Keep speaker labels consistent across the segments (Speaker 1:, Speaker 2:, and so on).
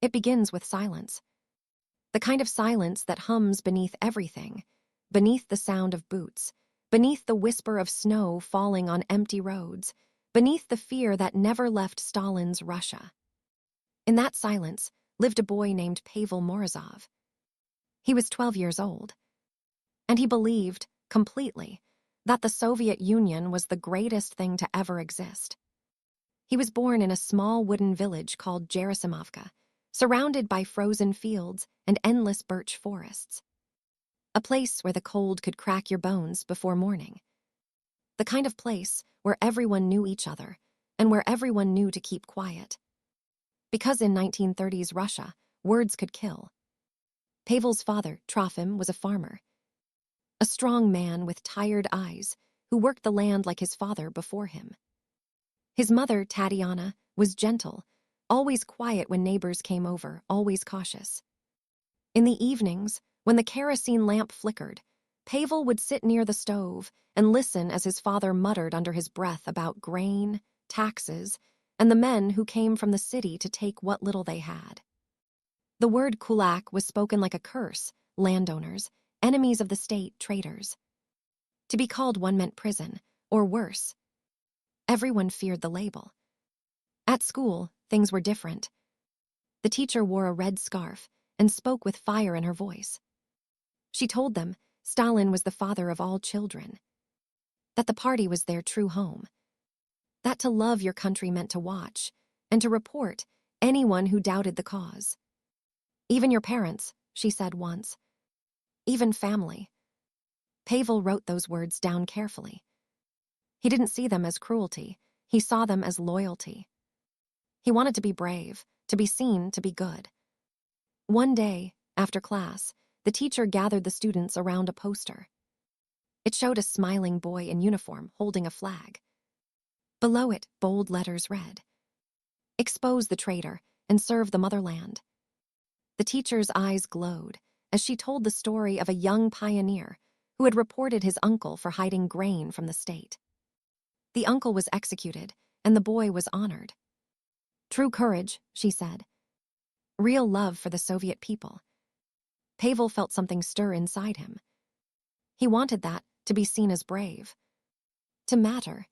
Speaker 1: It begins with silence. The kind of silence that hums beneath everything, beneath the sound of boots, beneath the whisper of snow falling on empty roads, beneath the fear that never left Stalin's Russia. In that silence lived a boy named Pavel Morozov. He was 12 years old, and he believed, completely, that the Soviet Union was the greatest thing to ever exist. He was born in a small wooden village called Gerasimovka, surrounded by frozen fields and endless birch forests. A place where the cold could crack your bones before morning. The kind of place where everyone knew each other and where everyone knew to keep quiet. Because in 1930s Russia, words could kill. Pavel's father, Trofim, was a farmer. A strong man with tired eyes who worked the land like his father before him. His mother, Tatiana, was gentle, always quiet when neighbors came over, always cautious. In the evenings, when the kerosene lamp flickered, Pavel would sit near the stove and listen as his father muttered under his breath about grain, taxes, and the men who came from the city to take what little they had. The word kulak was spoken like a curse, landowners, enemies of the state, traitors. To be called one meant prison, or worse. Everyone feared the label. At school, things were different. The teacher wore a red scarf and spoke with fire in her voice. She told them Stalin was the father of all children, that the party was their true home, that to love your country meant to watch and to report anyone who doubted the cause. Even your parents, she said once. Even family. Pavel wrote those words down carefully. He didn't see them as cruelty. He saw them as loyalty. He wanted to be brave, to be seen to be good. One day, after class, the teacher gathered the students around a poster. It showed a smiling boy in uniform holding a flag. Below it, bold letters read, "Expose the traitor and serve the motherland." The teacher's eyes glowed as she told the story of a young pioneer who had reported his uncle for hiding grain from the state. The uncle was executed, and the boy was honored. True courage, she said. Real love for the Soviet people. Pavel felt something stir inside him. He wanted that, to be seen as brave. To matter.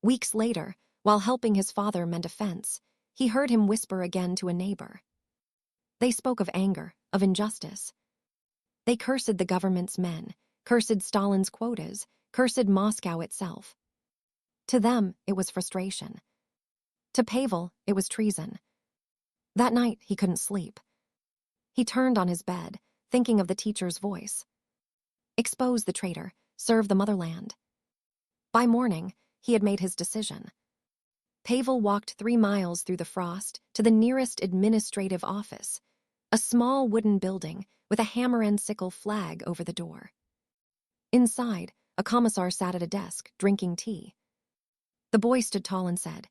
Speaker 1: Weeks later, while helping his father mend a fence, he heard him whisper again to a neighbor. They spoke of anger, of injustice. They cursed the government's men, cursed Stalin's quotas, cursed Moscow itself. To them, it was frustration. To Pavel, it was treason. That night, he couldn't sleep. He turned on his bed, thinking of the teacher's voice. Expose the traitor, serve the motherland. By morning, he had made his decision. Pavel walked 3 miles through the frost to the nearest administrative office, a small wooden building with a hammer and sickle flag over the door. Inside, a commissar sat at a desk, drinking tea. The boy stood tall and said,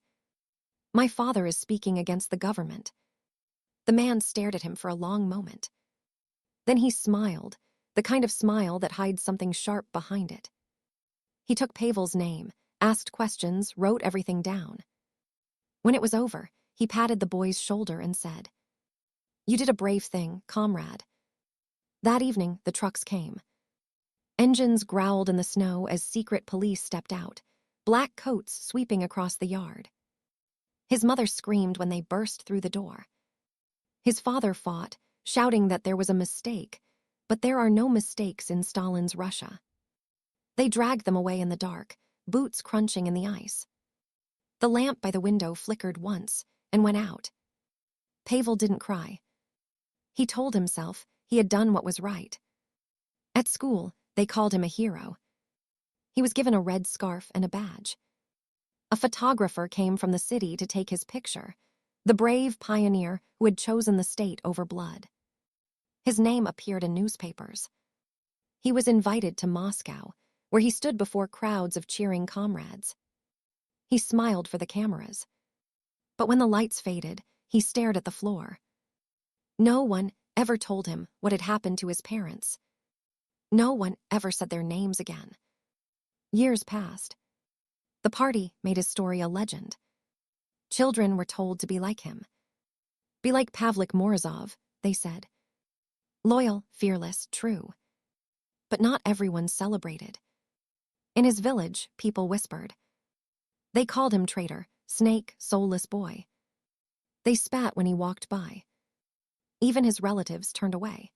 Speaker 1: "My father is speaking against the government." The man stared at him for a long moment. Then he smiled, the kind of smile that hides something sharp behind it. He took Pavel's name, asked questions, wrote everything down. When it was over, he patted the boy's shoulder and said, "You did a brave thing, comrade." That evening, the trucks came. Engines growled in the snow as secret police stepped out, black coats sweeping across the yard. His mother screamed when they burst through the door. His father fought, shouting that there was a mistake, but there are no mistakes in Stalin's Russia. They dragged them away in the dark, boots crunching in the ice. The lamp by the window flickered once and went out. Pavel didn't cry. He told himself he had done what was right. At school, they called him a hero. He was given a red scarf and a badge. A photographer came from the city to take his picture, the brave pioneer who had chosen the state over blood. His name appeared in newspapers. He was invited to Moscow, where he stood before crowds of cheering comrades. He smiled for the cameras. But when the lights faded, he stared at the floor. No one ever told him what had happened to his parents. No one ever said their names again. Years passed. The party made his story a legend. Children were told to be like him. Be like Pavlik Morozov, they said. Loyal, fearless, true. But not everyone celebrated. In his village, people whispered. They called him traitor, snake, soulless boy. They spat when he walked by. Even his relatives turned away.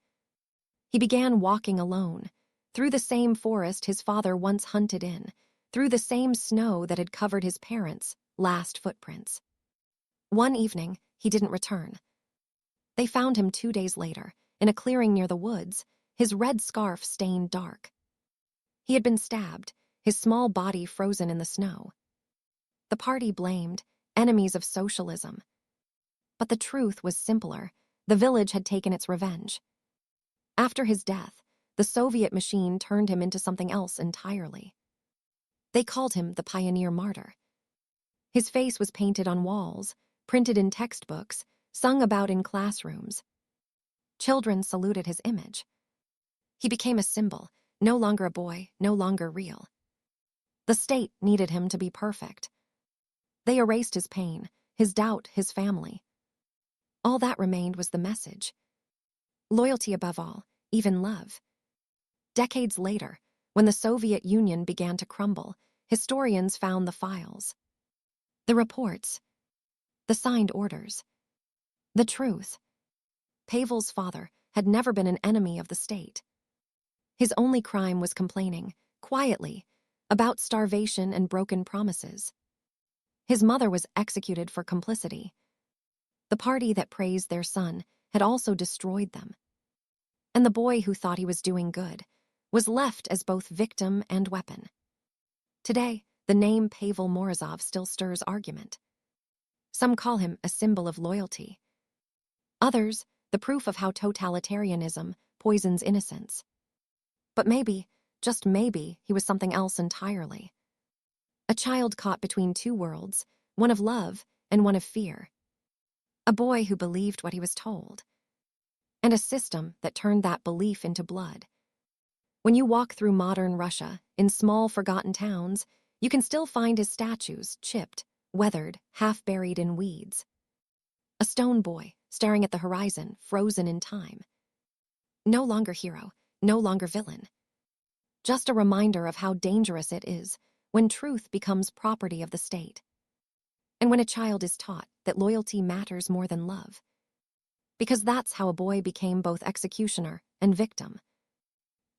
Speaker 1: He began walking alone, through the same forest his father once hunted in, through the same snow that had covered his parents' last footprints. One evening, he didn't return. They found him 2 days later, in a clearing near the woods, his red scarf stained dark. He had been stabbed, his small body frozen in the snow. The party blamed, enemies of socialism. But the truth was simpler. The village had taken its revenge. After his death, the Soviet machine turned him into something else entirely. They called him the pioneer martyr. His face was painted on walls, printed in textbooks, sung about in classrooms. Children saluted his image. He became a symbol, no longer a boy, no longer real. The state needed him to be perfect. They erased his pain, his doubt, his family. All that remained was the message. Loyalty above all, even love. Decades later, when the Soviet Union began to crumble, historians found the files. The reports. The signed orders. The truth. Pavel's father had never been an enemy of the state. His only crime was complaining, quietly, about starvation and broken promises. His mother was executed for complicity. The party that praised their son had also destroyed them. And the boy who thought he was doing good was left as both victim and weapon. Today, the name Pavel Morozov still stirs argument. Some call him a symbol of loyalty. Others, the proof of how totalitarianism poisons innocence. But maybe, just maybe, he was something else entirely. A child caught between two worlds, one of love and one of fear. A boy who believed what he was told. And a system that turned that belief into blood. When you walk through modern Russia, in small forgotten towns, you can still find his statues, chipped, weathered, half buried in weeds. A stone boy, staring at the horizon, frozen in time. No longer hero, no longer villain. Just a reminder of how dangerous it is when truth becomes property of the state. And when a child is taught that loyalty matters more than love. Because that's how a boy became both executioner and victim.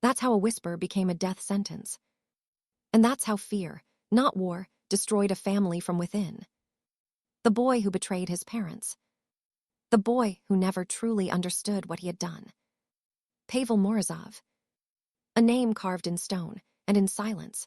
Speaker 1: That's how a whisper became a death sentence. And that's how fear, not war, destroyed a family from within. The boy who betrayed his parents. The boy who never truly understood what he had done. Pavel Morozov. A name carved in stone and in silence.